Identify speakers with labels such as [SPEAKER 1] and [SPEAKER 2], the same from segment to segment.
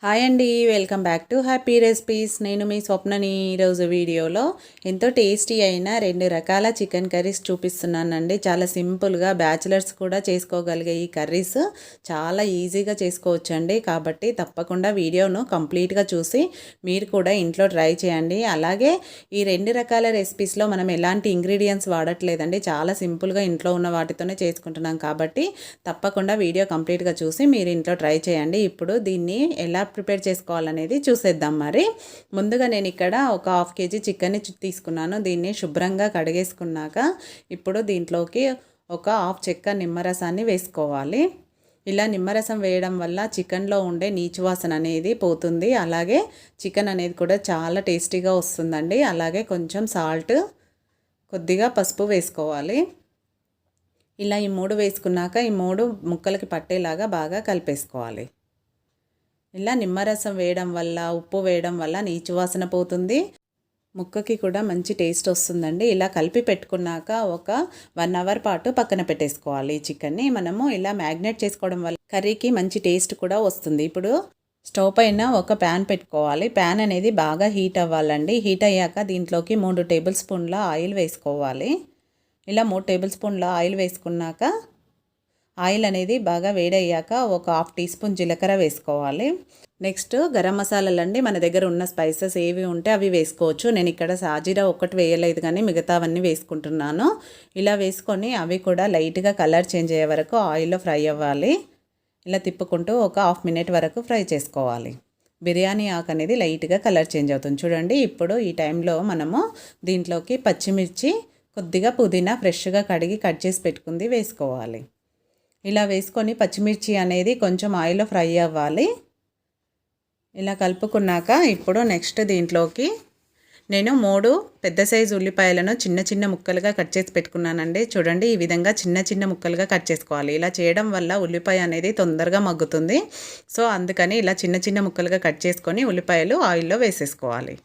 [SPEAKER 1] Hi అండి, welcome back to happy recipes. నేను మీ స్వప్నని. ఈరోజు వీడియోలో ఎంతో టేస్టీ అయిన 2 రకాల చికెన్ కర్రీస్ చూపిస్తున్నానండి. చాలా సింపుల్గా బ్యాచిలర్స్ కూడా చేసుకోగలిగే ఈ కర్రీస్ చాలా ఈజీగా చేసుకోవచ్చండి. కాబట్టి తప్పకుండా వీడియోను కంప్లీట్గా చూసి మీరు కూడా ఇంట్లో ట్రై చేయండి. అలాగే ఈ 2 రకాల రెసిపీస్లో మనం ఎలాంటి ఇంగ్రీడియంట్స్ వాడట్లేదండి. చాలా సింపుల్గా ఇంట్లో ఉన్న వాటితోనే చేసుకుంటున్నాం కాబట్టి తప్పకుండా వీడియో కంప్లీట్గా చూసి మీరు ఇంట్లో ట్రై చేయండి. ఇప్పుడు దీన్ని ఎలా ప్రిపేర్ చేసుకోవాలనేది చూసేద్దాం. మరి ముందుగా నేను ఇక్కడ ఒక 1/2 kg చికెన్ని తీసుకున్నాను. దీన్ని శుభ్రంగా కడిగేసుకున్నాక ఇప్పుడు దీంట్లోకి ఒక 1/2 చెక్క నిమ్మరసాన్ని వేసుకోవాలి. ఇలా నిమ్మరసం వేయడం వల్ల చికెన్లో ఉండే నీచు వాసన అనేది పోతుంది. అలాగే చికెన్ అనేది కూడా చాలా టేస్టీగా వస్తుందండి. అలాగే కొంచెం సాల్ట్, కొద్దిగా పసుపు వేసుకోవాలి. ఇలా ఈ 3 వేసుకున్నాక ఈ 3 ముక్కలకి పట్టేలాగా బాగా కలిపేసుకోవాలి. ఇలా నిమ్మరసం వేయడం వల్ల, ఉప్పు వేయడం వల్ల నీచు వాసన పోతుంది, ముక్కకి కూడా మంచి టేస్ట్ వస్తుందండి. ఇలా కలిపి పెట్టుకున్నాక ఒక 1 అవర్ పాటు పక్కన పెట్టేసుకోవాలి. ఈ చికెన్ని మనము ఇలా మ్యాగ్నేట్ చేసుకోవడం వల్ల కర్రీకి మంచి టేస్ట్ కూడా వస్తుంది. ఇప్పుడు స్టవ్ పైన ఒక ప్యాన్ పెట్టుకోవాలి. ప్యాన్ అనేది బాగా హీట్ అవ్వాలండి. హీట్ అయ్యాక దీంట్లోకి 3 టేబుల్ స్పూన్ల ఆయిల్ వేసుకోవాలి. ఇలా 3 టేబుల్ స్పూన్ల ఆయిల్ వేసుకున్నాక ఆయిల్ అనేది బాగా వేడయ్యాక ఒక 1/2 టీ స్పూన్ జీలకర్ర వేసుకోవాలి. నెక్స్ట్ గరం మసాలాలు అండి, మన దగ్గర ఉన్న స్పైసెస్ ఏవి ఉంటే అవి వేసుకోవచ్చు. నేను ఇక్కడ సాజీరా ఒక్కటి వేయలేదు కానీ మిగతావన్నీ వేసుకుంటున్నాను. ఇలా వేసుకొని అవి కూడా లైట్గా కలర్ చేంజ్ అయ్యే వరకు ఆయిల్లో ఫ్రై అవ్వాలి. ఇలా తిప్పుకుంటూ ఒక 1/2 మినిట్ వరకు ఫ్రై చేసుకోవాలి. బిర్యానీ ఆకు అనేది లైట్గా కలర్ చేంజ్ అవుతుంది చూడండి. ఇప్పుడు ఈ టైంలో మనము దీంట్లోకి పచ్చిమిర్చి, కొద్దిగా పుదీనా ఫ్రెష్గా కడిగి కట్ చేసి పెట్టుకుంది వేసుకోవాలి. ఇలా వేసుకొని పచ్చిమిర్చి అనేది కొంచెం ఆయిల్లో ఫ్రై అవ్వాలి. ఇలా కలుపుకున్నాక ఇప్పుడు నెక్స్ట్ దీంట్లోకి నేను 3 పెద్ద సైజు ఉల్లిపాయలను చిన్న చిన్న ముక్కలుగా కట్ చేసి పెట్టుకున్నానండి. చూడండి, ఈ విధంగా చిన్న చిన్న ముక్కలుగా కట్ చేసుకోవాలి. ఇలా చేయడం వల్ల ఉల్లిపాయ అనేది తొందరగా మగ్గుతుంది. సో అందుకని ఇలా చిన్న చిన్న ముక్కలుగా కట్ చేసుకొని ఉల్లిపాయలు ఆయిల్లో వేసేసుకోవాలి.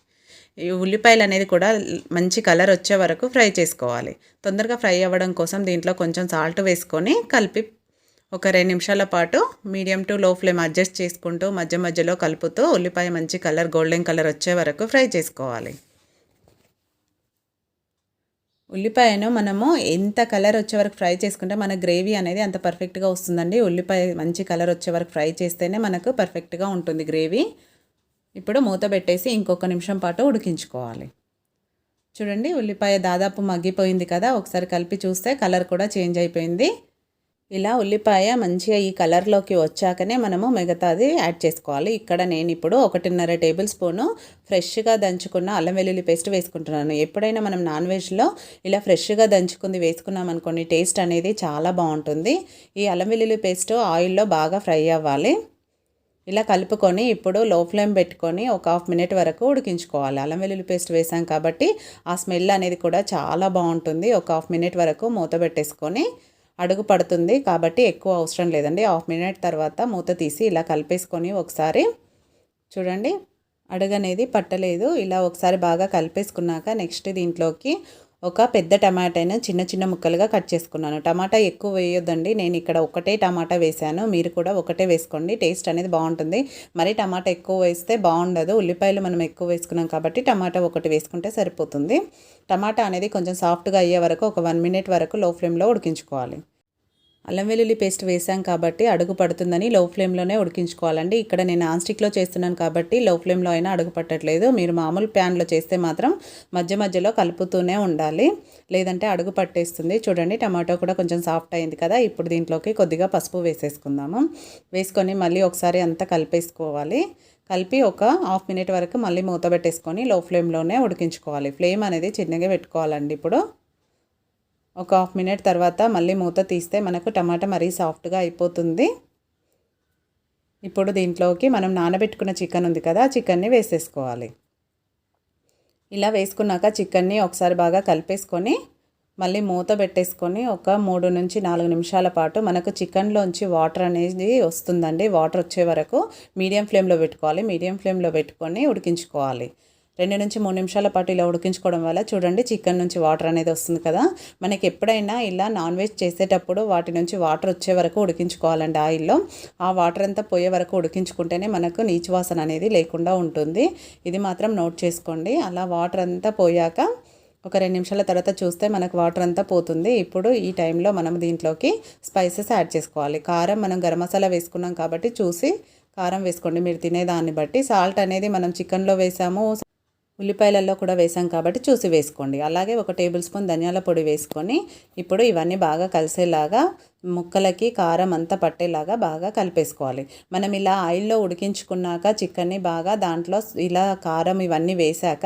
[SPEAKER 1] ఈ ఉల్లిపాయలు అనేది కూడా మంచి కలర్ వచ్చే వరకు ఫ్రై చేసుకోవాలి. తొందరగా ఫ్రై అవ్వడం కోసం దీంట్లో కొంచెం సాల్ట్ వేసుకొని కలిపి ఒక 2 నిమిషాల పాటు మీడియం టు లో ఫ్లేమ్ అడ్జస్ట్ చేసుకుంటూ మధ్య మధ్యలో కలుపుతూ ఉల్లిపాయ మంచి కలర్, గోల్డెన్ కలర్ వచ్చే వరకు ఫ్రై చేసుకోవాలి. ఉల్లిపాయను మనము ఎంత కలర్ వచ్చే వరకు ఫ్రై చేసుకుంటే మన గ్రేవీ అనేది అంత పర్ఫెక్ట్గా వస్తుందండి. ఉల్లిపాయ మంచి కలర్ వచ్చే వరకు ఫ్రై చేస్తేనే మనకు పర్ఫెక్ట్గా ఉంటుంది గ్రేవీ. ఇప్పుడు మూత పెట్టేసి ఇంకొక నిమిషం పాటు ఉడికించుకోవాలి. చూడండి, ఉల్లిపాయ దాదాపు మగ్గిపోయింది కదా. ఒకసారి కలిపి చూస్తే కలర్ కూడా చేంజ్ అయిపోయింది. ఇలా ఉల్లిపాయ మంచిగా ఈ కలర్లోకి వచ్చాకనే మనము మిగతాది యాడ్ చేసుకోవాలి. ఇక్కడ నేను ఇప్పుడు 1.5 టేబుల్ స్పూను ఫ్రెష్గా దంచుకున్న అల్లం వెల్లుల్లి పేస్ట్ వేసుకుంటున్నాను. ఎప్పుడైనా మనం నాన్ వెజ్లో ఇలా ఫ్రెష్గా దంచుకుంది వేసుకున్నాం అనుకోండి, టేస్ట్ అనేది చాలా బాగుంటుంది. ఈ అల్లం వెల్లుల్లి పేస్ట్ ఆయిల్లో బాగా ఫ్రై అవ్వాలి. ఇలా కలుపుకొని ఇప్పుడు లో ఫ్లేమ్ పెట్టుకొని ఒక 1/2 మినిట్ వరకు ఉడికించుకోవాలి. అల్లం వెల్లుల్లి పేస్ట్ వేసాం కాబట్టి ఆ స్మెల్ అనేది కూడా చాలా బాగుంటుంది. ఒక 1/2 మినిట్ వరకు మూత పెట్టేసుకొని, అడుగు పడుతుంది కాబట్టి ఎక్కువ అవసరం లేదండి. 1/2 మినిట్ తర్వాత మూత తీసి ఇలా కలిపేసుకొని ఒకసారి చూడండి, అడుగు అనేది పట్టలేదు. ఇలా ఒకసారి బాగా కలిపేసుకున్నాక నెక్స్ట్ దీంట్లోకి ఒక పెద్ద టమాటాను చిన్న చిన్న ముక్కలుగా కట్ చేసుకున్నాను. టమాటా ఎక్కువ వేయొద్దండి, నేను ఇక్కడ ఒకటే టమాటా వేసాను. మీరు కూడా ఒకటే వేసుకోండి, టేస్ట్ అనేది బాగుంటుంది. మరి టమాటా ఎక్కువ వేస్తే బాగుండదు. ఉల్లిపాయలు మనం ఎక్కువ వేసుకున్నాం కాబట్టి టమాటా ఒకటి వేసుకుంటే సరిపోతుంది. టమాటా అనేది కొంచెం సాఫ్ట్గా అయ్యే వరకు ఒక 1 మినిట్ వరకు లో ఫ్లేమ్లో ఉడికించుకోవాలి. అల్లం వెల్లుల్లి పేస్ట్ వేసాం కాబట్టి అడుగు పడుతుందని లో ఫ్లేమ్లోనే ఉడికించుకోవాలండి. ఇక్కడ నేను నాన్ స్టిక్లో చేస్తున్నాను కాబట్టి లో ఫ్లేమ్లో అయినా అడుగు పట్టట్లేదు. మీరు మామూలు ప్యాన్లో చేస్తే మాత్రం మధ్య మధ్యలో కలుపుతూనే ఉండాలి, లేదంటే అడుగు పట్టేస్తుంది. చూడండి, టమాటో కూడా కొంచెం సాఫ్ట్ అయింది కదా. ఇప్పుడు దీంట్లోకి కొద్దిగా పసుపు వేసేసుకుందాము. వేసుకొని మళ్ళీ ఒకసారి అంతా కలిపేసుకోవాలి. కలిపి ఒక 1/2 మినిట్ వరకు మళ్ళీ మూత పెట్టేసుకొని లో ఫ్లేమ్లోనే ఉడికించుకోవాలి. ఫ్లేమ్ అనేది చిన్నగా పెట్టుకోవాలండి. ఇప్పుడు ఒక 1/2 మినిట్ తర్వాత మళ్ళీ మూత తీస్తే మనకు టమాటా మరీ సాఫ్ట్గా అయిపోతుంది. ఇప్పుడు దీంట్లోకి మనం నానబెట్టుకున్న చికెన్ ఉంది కదా, చికెన్ని వేసేసుకోవాలి. ఇలా వేసుకున్నాక చికెన్ని ఒకసారి బాగా కలిపేసుకొని మళ్ళీ మూత పెట్టేసుకొని ఒక 3 నుంచి 4 నిమిషాల పాటు మనకు చికెన్లోంచి వాటర్ అనేది వస్తుందండి. వాటర్ వచ్చే వరకు మీడియం ఫ్లేమ్లో పెట్టుకోవాలి. మీడియం ఫ్లేమ్లో పెట్టుకొని ఉడికించుకోవాలి. 2 నుంచి 3 నిమిషాల పాటు ఇలా ఉడికించుకోవడం వల్ల చూడండి చికెన్ నుంచి వాటర్ అనేది వస్తుంది కదా. మనకి ఎప్పుడైనా ఇలా నాన్ వెజ్ చేసేటప్పుడు వాటి నుంచి వాటర్ వచ్చే వరకు ఉడికించుకోవాలండి ఆయిల్లో. ఆ వాటర్ అంతా పోయే వరకు ఉడికించుకుంటేనే మనకు నీచు వాసన అనేది లేకుండా ఉంటుంది. ఇది మాత్రం నోట్ చేసుకోండి. అలా వాటర్ అంతా పోయాక ఒక 2 నిమిషాల తర్వాత చూస్తే మనకు వాటర్ అంతా పోతుంది. ఇప్పుడు ఈ టైంలో మనం దీంట్లోకి స్పైసెస్ యాడ్ చేసుకోవాలి. కారం మనం గరం మసాలా వేసుకున్నాం కాబట్టి చూసి కారం వేసుకోండి మీరు తినేదాన్ని బట్టి. సాల్ట్ అనేది మనం చికెన్లో వేసాము, ఉల్లిపాయలలో కూడా వేసాం కాబట్టి చూసి వేసుకోండి. అలాగే 1 టేబుల్ స్పూన్ ధనియాల పొడి వేసుకొని ఇప్పుడు ఇవన్నీ బాగా కలిసేలాగా ముక్కలకి కారం అంతా పట్టేలాగా బాగా కలిపేసుకోవాలి. మనం ఇలా ఆయిల్లో ఉడికించుకున్నాక చికెన్ని బాగా దాంట్లో ఇలా కారం ఇవన్నీ వేసాక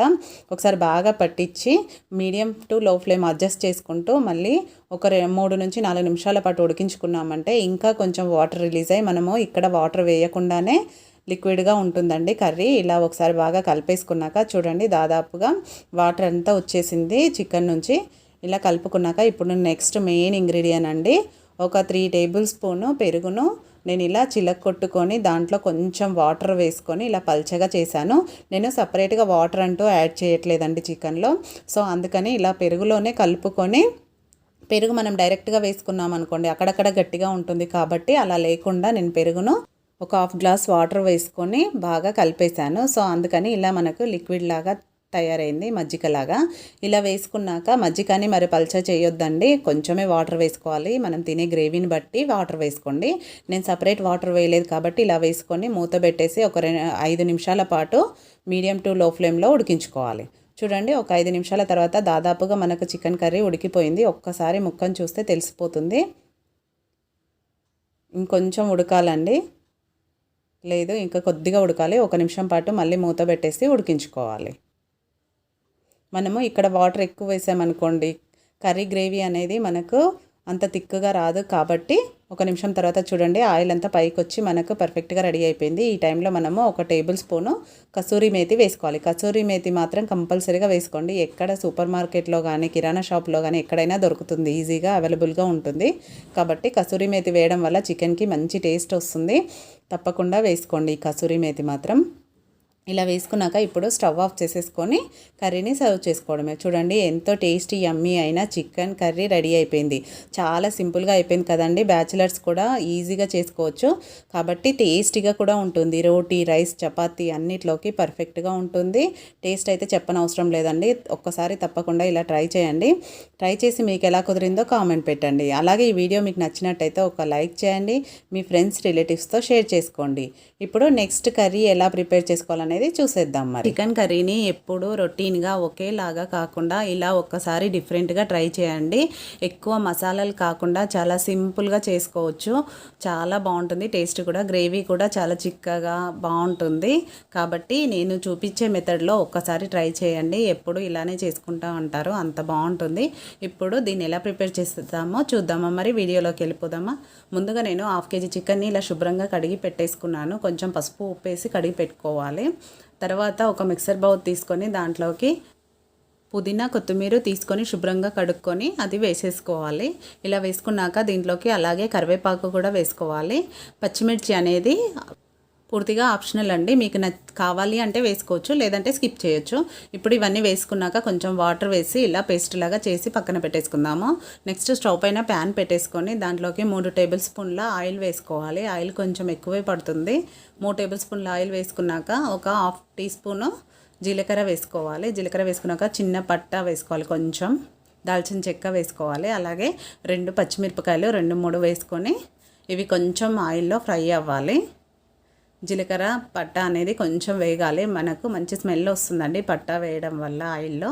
[SPEAKER 1] ఒకసారి బాగా పట్టించి మీడియం టు లో ఫ్లేమ్ అడ్జస్ట్ చేసుకుంటూ మళ్ళీ ఒక 3 నుంచి 4 నిమిషాల పాటు ఉడికించుకున్నామంటే ఇంకా కొంచెం వాటర్ రిలీజ్ అయ్యి మనము ఇక్కడ వాటర్ వేయకుండానే లిక్విడ్గా ఉంటుందండి కర్రీ. ఇలా ఒకసారి బాగా కలిపేసుకున్నాక చూడండి దాదాపుగా వాటర్ అంతా వచ్చేసింది చికెన్ నుంచి. ఇలా కలుపుకున్నాక ఇప్పుడు నెక్స్ట్ మెయిన్ ఇంగ్రీడియంట్ అండి, ఒక 3 టేబుల్ స్పూను పెరుగును నేను ఇలా చిలక్కొట్టుకొని దాంట్లో కొంచెం వాటర్ వేసుకొని ఇలా పల్చగా చేశాను. నేను సపరేట్గా వాటర్ అంటూ యాడ్ చేయట్లేదండి చికెన్లో. సో అందుకని ఇలా పెరుగులోనే కలుపుకొని, పెరుగు మనం డైరెక్ట్గా వేసుకున్నాం అనుకోండి అక్కడక్కడ గట్టిగా ఉంటుంది కాబట్టి అలా లేకుండా నేను పెరుగును ఒక 1/2 గ్లాస్ వాటర్ వేసుకొని బాగా కలిపేశాను. సో అందుకని ఇలా మనకు లిక్విడ్ లాగా తయారైంది, మజ్జిగలాగా. ఇలా వేసుకున్నాక మజ్జిగని మరి పల్చ చేయొద్దండి, కొంచెమే వాటర్ వేసుకోవాలి. మనం తినే గ్రేవీని బట్టి వాటర్ వేసుకోండి. నేను సపరేట్ వాటర్ వేయలేదు కాబట్టి ఇలా వేసుకొని మూత పెట్టేసి ఒక 5 నిమిషాల పాటు మీడియం టు లో ఫ్లేమ్లో ఉడికించుకోవాలి. చూడండి ఒక 5 నిమిషాల తర్వాత దాదాపుగా మనకు చికెన్ కర్రీ ఉడికిపోయింది. ఒక్కసారి ముక్కను చూస్తే తెలిసిపోతుంది. ఇంకొంచెం ఉడకాలండి, లేదు ఇంకా కొద్దిగా ఉడకాలి. 1 నిమిషం పాటు మళ్ళీ మూత పెట్టేసి ఉడికించుకోవాలి. మనము ఇక్కడ వాటర్ ఎక్కువ వేసామనుకోండి కర్రీ గ్రేవీ అనేది మనకు అంత తిక్కుగా రాదు కాబట్టి 1 నిమిషం తర్వాత చూడండి ఆయిల్ అంతా పైకి వచ్చి మనకు పర్ఫెక్ట్గా రెడీ అయిపోయింది. ఈ టైంలో మనము 1 టేబుల్ స్పూను కసూరి మేతి వేసుకోవాలి. కసూరి మేతి మాత్రం కంపల్సరీగా వేసుకోండి. ఎక్కడ సూపర్ మార్కెట్లో కానీ కిరాణా షాప్లో కానీ ఎక్కడైనా దొరుకుతుంది, ఈజీగా అవైలబుల్గా ఉంటుంది కాబట్టి కసూరి మేతి వేయడం వల్ల చికెన్కి మంచి టేస్ట్ వస్తుంది. తప్పకుండా వేసుకోండి ఈ కసూరి మేతి మాత్రం. ఇలా వేసుకున్నాక ఇప్పుడు స్టవ్ ఆఫ్ చేసేసుకొని కర్రీని సర్వ్ చేసుకోవడమే. చూడండి ఎంతో టేస్టీ యమ్మీ అయిన చికెన్ కర్రీ రెడీ అయిపోయింది. చాలా సింపుల్గా అయిపోయింది కదండి. బ్యాచిలర్స్ కూడా ఈజీగా చేసుకోవచ్చు కాబట్టి టేస్టీగా కూడా ఉంటుంది. రోటీ, రైస్, చపాతీ అన్నిట్లోకి పర్ఫెక్ట్గా ఉంటుంది. టేస్ట్ అయితే చెప్పనవసరం లేదండి. ఒక్కసారి తప్పకుండా ఇలా ట్రై చేయండి. ట్రై చేసి మీకు ఎలా కుదిరిందో కామెంట్ పెట్టండి. అలాగే ఈ వీడియో మీకు నచ్చినట్టయితే ఒక లైక్ చేయండి, మీ ఫ్రెండ్స్ రిలేటివ్స్తో షేర్ చేసుకోండి. ఇప్పుడు నెక్స్ట్ కర్రీ ఎలా ప్రిపేర్ చేసుకోవాలనేది చూసేద్దాం. మరి చికెన్ కర్రీని ఎప్పుడు రొటీన్గా ఒకేలాగా కాకుండా ఇలా ఒక్కసారి డిఫరెంట్గా ట్రై చేయండి. ఎక్కువ మసాలాలు కాకుండా చాలా సింపుల్గా చేసుకోవచ్చు. చాలా బాగుంటుంది. టేస్ట్ కూడా, గ్రేవీ కూడా చాలా చిక్కగా బాగుంటుంది. కాబట్టి నేను చూపించే మెథడ్లో ఒక్కసారి ట్రై చేయండి. ఎప్పుడు ఇలానే చేసుకుంటా ఉంటారు, అంత బాగుంటుంది. ఇప్పుడు దీన్ని ఎలా ప్రిపేర్ చేస్తామో చూద్దామా. మరి వీడియోలోకి వెళ్ళిపోదామా. ముందుగా నేను 1/2 కేజీ చికెన్ని ఇలా శుభ్రంగా కడిగి పెట్టేసుకున్నాను. కొంచెం పసుపు, ఉప్పు వేసి కడిగి పెట్టుకోవాలి. తర్వాత ఒక మిక్సర్ బౌల్ తీసుకొని దాంట్లోకి పుదీనా, కొత్తిమీర తీసుకొని శుభ్రంగా కడుక్కొని అది వేసేసుకోవాలి. ఇలా వేసుకున్నాక దీంట్లోకి అలాగే కరివేపాకు కూడా వేసుకోవాలి. పచ్చిమిర్చి అనేది పూర్తిగా ఆప్షనల్ అండి, మీకు కావాలి అంటే వేసుకోవచ్చు, లేదంటే స్కిప్ చేయొచ్చు. ఇప్పుడు ఇవన్నీ వేసుకున్నాక కొంచెం వాటర్ వేసి ఇలా పేస్ట్ లాగా చేసి పక్కన పెట్టేసుకుందాము. నెక్స్ట్ స్టవ్ పైన ప్యాన్ పెట్టేసుకొని దాంట్లోకి 3 టేబుల్ స్పూన్ల ఆయిల్ వేసుకోవాలి. ఆయిల్ కొంచెం ఎక్కువే పడుతుంది. 3 టేబుల్ స్పూన్ల ఆయిల్ వేసుకున్నాక ఒక 1/2 టీ స్పూను జీలకర్ర వేసుకోవాలి. జీలకర్ర వేసుకున్నాక చిన్న పట్ట వేసుకోవాలి, కొంచెం దాల్చిన చెక్క వేసుకోవాలి. అలాగే 2 పచ్చిమిరపకాయలు 2-3 వేసుకొని ఇవి కొంచెం ఆయిల్లో ఫ్రై అవ్వాలి. జీలకర్ర పట్ట అనేది కొంచెం వేగాలి, మనకు మంచి స్మెల్ వస్తుందండి పట్ట వేయడం వల్ల ఆయిల్లో.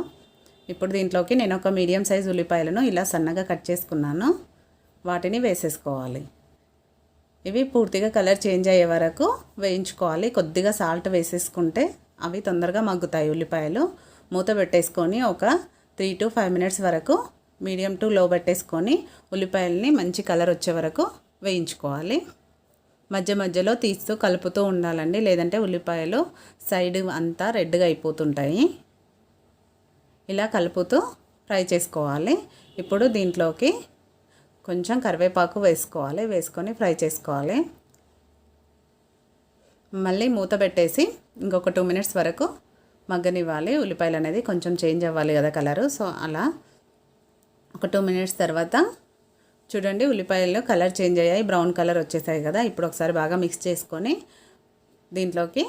[SPEAKER 1] ఇప్పుడు దీంట్లోకి నేను ఒక మీడియం సైజ్ ఉల్లిపాయలను ఇలా సన్నగా కట్ చేసుకున్నాను, వాటిని వేసేసుకోవాలి. ఇవి పూర్తిగా కలర్ చేంజ్ అయ్యే వరకు వేయించుకోవాలి. కొద్దిగా సాల్ట్ వేసేసుకుంటే అవి తొందరగా మగ్గుతాయి ఉల్లిపాయలు. మూత పెట్టేసుకొని ఒక 3 to 5 మినిట్స్ వరకు మీడియం టు లో పెట్టేసుకొని ఉల్లిపాయలని మంచి కలర్ వచ్చే వరకు వేయించుకోవాలి. మధ్య మధ్యలో తీస్తూ కలుపుతూ ఉండాలండి, లేదంటే ఉల్లిపాయలు సైడ్ అంతా రెడ్గా అయిపోతుంటాయి. ఇలా కలుపుతూ ఫ్రై చేసుకోవాలి. ఇప్పుడు దీంట్లోకి కొంచెం కరివేపాకు వేసుకోవాలి, వేసుకొని ఫ్రై చేసుకోవాలి. మళ్ళీ మూత పెట్టేసి ఇంకొక 2 మినిట్స్ వరకు మగ్గనివ్వాలి. ఉల్లిపాయలు అనేది కొంచెం చేంజ్ అవ్వాలి కదా కలరు. సో అలా ఒక 2 మినిట్స్ తర్వాత చూడండి ఉల్లిపాయలు కలర్ చేంజ్ అయ్యాయి, బ్రౌన్ కలర్ వచ్చేసాయి కదా. ఇప్పుడు ఒకసారి బాగా మిక్స్ చేసుకొని దీంట్లోకి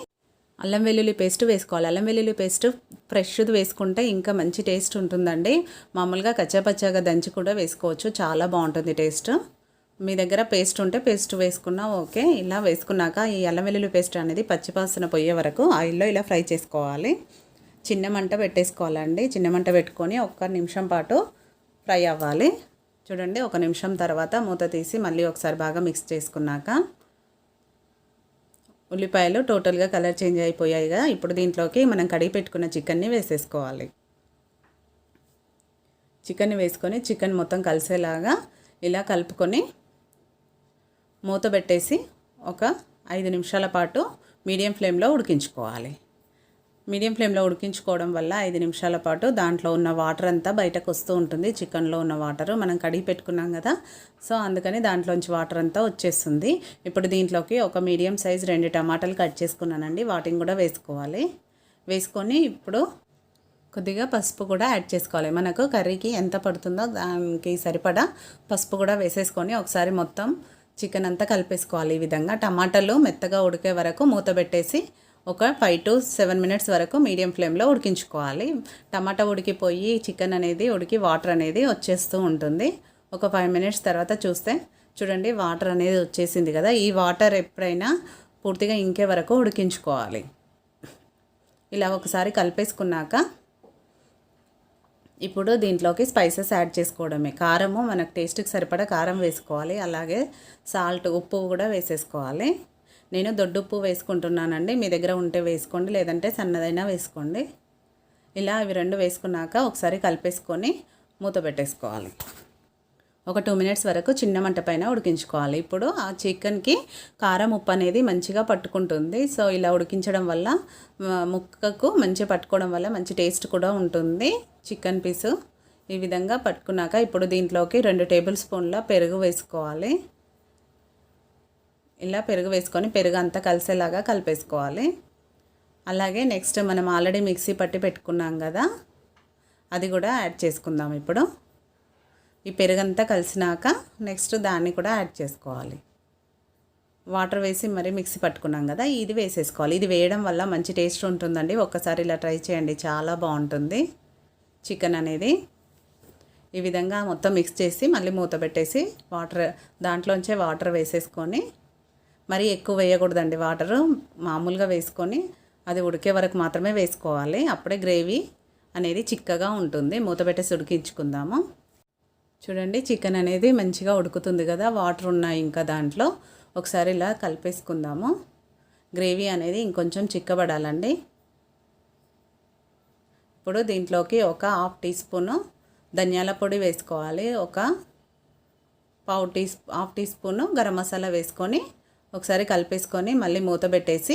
[SPEAKER 1] అల్లం వెల్లుల్లి పేస్ట్ వేసుకోవాలి. అల్లం వెల్లుల్లి పేస్ట్ ఫ్రెష్ది వేసుకుంటే ఇంకా మంచి టేస్ట్ ఉంటుందండి. మామూలుగా కచ్చాపచ్చాగా దంచి కూడా వేసుకోవచ్చు, చాలా బాగుంటుంది టేస్ట్. మీ దగ్గర పేస్ట్ ఉంటే పేస్ట్ వేసుకున్నా ఓకే. ఇలా వేసుకున్నాక ఈ అల్లం వెల్లుల్లి పేస్ట్ అనేది పచ్చివాసన పోయే వరకు ఆయిల్లో ఇలా ఫ్రై చేసుకోవాలి. చిన్న మంట పెట్టేసుకోవాలండి. చిన్న మంట పెట్టుకొని 1 నిమిషం పాటు ఫ్రై అవ్వాలి. చూడండి 1 నిమిషం తర్వాత మూత తీసి మళ్ళీ ఒకసారి బాగా మిక్స్ చేసుకున్నాక ఉల్లిపాయలు టోటల్గా కలర్ చేంజ్ అయిపోయాయి కదా. ఇప్పుడు దీంట్లోకి మనం కడిగి పెట్టుకున్న చికెన్ని వేసేసుకోవాలి. చికెన్ని వేసుకొని చికెన్ మొత్తం కలిసేలాగా ఇలా కలుపుకొని మూత పెట్టేసి ఒక 5 నిమిషాల పాటు మీడియం ఫ్లేమ్లో ఉడికించుకోవాలి. మీడియం ఫ్లేమ్లో ఉడికించుకోవడం వల్ల 5 నిమిషాల పాటు దాంట్లో ఉన్న వాటర్ అంతా బయటకు వస్తూ ఉంటుంది. చికెన్లో ఉన్న వాటర్ మనం కడిగి పెట్టుకున్నాం కదా, సో అందుకని దాంట్లోంచి వాటర్ అంతా వచ్చేస్తుంది. ఇప్పుడు దీంట్లోకి ఒక మీడియం సైజ్ 2 టమాటాలు కట్ చేసుకున్నానండి, వాటిని కూడా వేసుకోవాలి. వేసుకొని ఇప్పుడు కొద్దిగా పసుపు కూడా యాడ్ చేసుకోవాలి. మనకు కర్రీకి ఎంత పడుతుందో దానికి సరిపడా పసుపు కూడా వేసేసుకొని ఒకసారి మొత్తం చికెన్ అంతా కలిపేసుకోవాలి. ఈ విధంగా టమాటాలు మెత్తగా ఉడికే వరకు మూత పెట్టేసి ఒక 5 to 7 మినిట్స్ వరకు మీడియం ఫ్లేమ్లో ఉడికించుకోవాలి. టమాటా ఉడికిపోయి చికెన్ అనేది ఉడికి వాటర్ అనేది వచ్చేస్తూ ఉంటుంది. ఒక 5 మినిట్స్ తర్వాత చూస్తే చూడండి వాటర్ అనేది వచ్చేసింది కదా. ఈ వాటర్ ఎప్పుడైనా పూర్తిగా ఇంకే వరకు ఉడికించుకోవాలి. ఇలా ఒకసారి కలిపేసుకున్నాక ఇప్పుడు దీంట్లోకి స్పైసెస్ యాడ్ చేసుకోవడమే. కారము మనకు టేస్ట్కి సరిపడా కారం వేసుకోవాలి. అలాగే సాల్ట్, ఉప్పు కూడా వేసేసుకోవాలి. నేను దొడ్డుప్పు వేసుకుంటున్నానండి, మీ దగ్గర ఉంటే వేసుకోండి, లేదంటే సన్నదైనా వేసుకోండి. ఇలా ఇవి 2 వేసుకున్నాక ఒకసారి కలిపేసుకొని మూత పెట్టేసుకోవాలి. ఒక 2 మినిట్స్ వరకు చిన్న మంట పైన ఉడికించుకోవాలి. ఇప్పుడు ఆ చికెన్కి కారం, ఉప్పు అనేది మంచిగా పట్టుకుంటుంది. సో ఇలా ఉడికించడం వల్ల ముక్కకు మంచిగా పట్టుకోవడం వల్ల మంచి టేస్ట్ కూడా ఉంటుంది చికెన్ పీసు. ఈ విధంగా పట్టుకున్నాక ఇప్పుడు దీంట్లోకి 2 టేబుల్ స్పూన్ల పెరుగు వేసుకోవాలి. ఇలా పెరుగు వేసుకొని పెరుగు అంతా కలిసేలాగా కలిపేసుకోవాలి. అలాగే నెక్స్ట్ మనం ఆల్రెడీ మిక్సీ పట్టి పెట్టుకున్నాం కదా, అది కూడా యాడ్ చేసుకుందాం. ఇప్పుడు ఈ పెరుగంతా కలిసినాక నెక్స్ట్ దాన్ని కూడా యాడ్ చేసుకోవాలి. వాటర్ వేసి మరి మిక్సీ పట్టుకున్నాం కదా, ఇది వేసేసుకోవాలి. ఇది వేయడం వల్ల మంచి టేస్ట్ ఉంటుందండి. ఒక్కసారి ఇలా ట్రై చేయండి, చాలా బాగుంటుంది చికెన్ అనేది. ఈ విధంగా మొత్తం మిక్స్ చేసి మళ్ళీ మూత పెట్టేసి దాంట్లోంచే వాటర్ వేసేసుకొని, మరీ ఎక్కువ వేయకూడదండి వాటరు, మామూలుగా వేసుకొని అది ఉడికే వరకు మాత్రమే వేసుకోవాలి. అప్పుడే గ్రేవీ అనేది చిక్కగా ఉంటుంది. మూత పెట్టేసి ఉడికించుకుందాము. చూడండి చికెన్ అనేది మంచిగా ఉడుకుతుంది కదా, వాటర్ ఉన్నాయి ఇంకా దాంట్లో. ఒకసారి ఇలా కలిపేసుకుందాము. గ్రేవీ అనేది ఇంకొంచెం చిక్కబడాలండి. ఇప్పుడు దీంట్లోకి ఒక హాఫ్ టీ స్పూను ధనియాల పొడి వేసుకోవాలి. ఒక half teaspoon garam masala వేసుకొని ఒకసారి కలిపేసుకొని మళ్ళీ మూత పెట్టేసి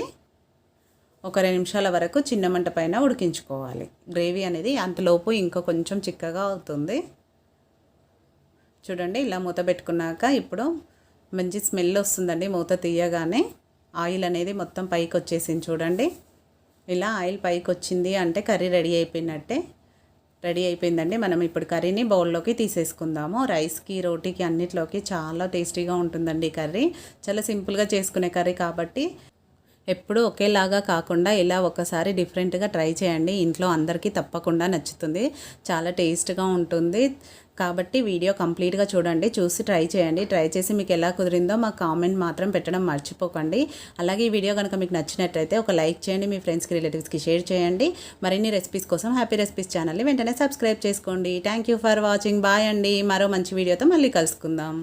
[SPEAKER 1] ఒక 2 నిమిషాల వరకు చిన్న మంట పైన ఉడికించుకోవాలి. గ్రేవీ అనేది అంతలోపు ఇంకా కొంచెం చిక్కగా అవుతుంది. చూడండి ఇలా మూత పెట్టుకున్నాక ఇప్పుడు మంచి స్మెల్ వస్తుందండి. మూత తీయగానే ఆయిల్ అనేది మొత్తం పైకి వచ్చేసింది చూడండి. ఇలా ఆయిల్ పైకి వచ్చింది అంటే కర్రీ రెడీ అయిపోయినట్టే. రెడీ అయిపోయిందండి. మనం ఇప్పుడు కర్రీని బౌల్లోకి తీసేసుకుందాము. రైస్కి, రోటీకి అన్నిట్లోకి చాలా టేస్టీగా ఉంటుందండి ఈ కర్రీ. చాలా సింపుల్గా చేసుకునే కర్రీ కాబట్టి ఎప్పుడూ ఒకేలాగా కాకుండా ఇలా ఒకసారి డిఫరెంట్గా ట్రై చేయండి. ఇంట్లో అందరికీ తప్పకుండా నచ్చుతుంది, చాలా టేస్ట్గా ఉంటుంది. కాబట్టి వీడియో కంప్లీట్గా చూడండి, చూసి ట్రై చేయండి. ట్రై చేసి మీకు ఎలా కుదిరిందో మా కామెంట్ మాత్రం పెట్టడం మర్చిపోకండి. అలాగే ఈ వీడియో కనుక మీకు నచ్చినట్లయితే ఒక లైక్ చేయండి, మీ ఫ్రెండ్స్కి, రిలేటివ్స్కి షేర్ చేయండి. మరిన్ని రెసిపీస్ కోసం హ్యాపీ రెసిపీస్ ఛానల్ని వెంటనే సబ్స్క్రైబ్ చేసుకోండి. Thank you for watching. Bye అండి. మరో మంచి వీడియోతో మళ్ళీ కలుసుకుందాం.